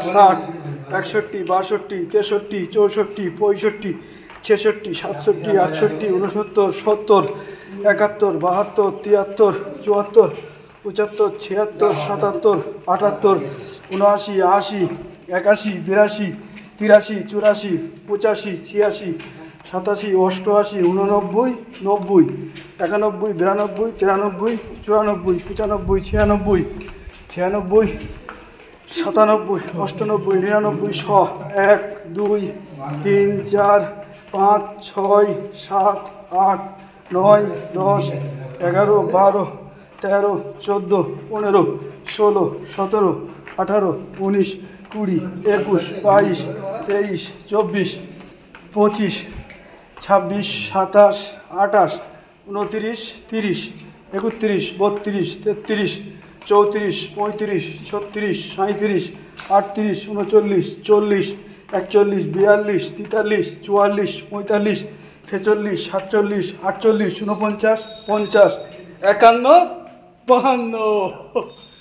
ষাট ষাট 61 62 63 64 65 66 67 68 69 70 71 72 73 74 75 76 77 78 79 80 81 82 83 84 85 86 87 88 89 90 91 92 93 94 95 96 96 97 97, 98, 99, 100, 1, 2, 3, 4, 5, 6, 7, 8, 9, 10, 11, 12, 13, 14, 15, 16, 17, 18, 19, 20, 21, 22, 23, 24, 25, 26, 27, 28, 29, 30, 31, 32, 33, 34, 35, 36, 37, 38, 39, 40, 41, 42, 43, 44, 45, 46, 47, 48, 49, 50, 51, 52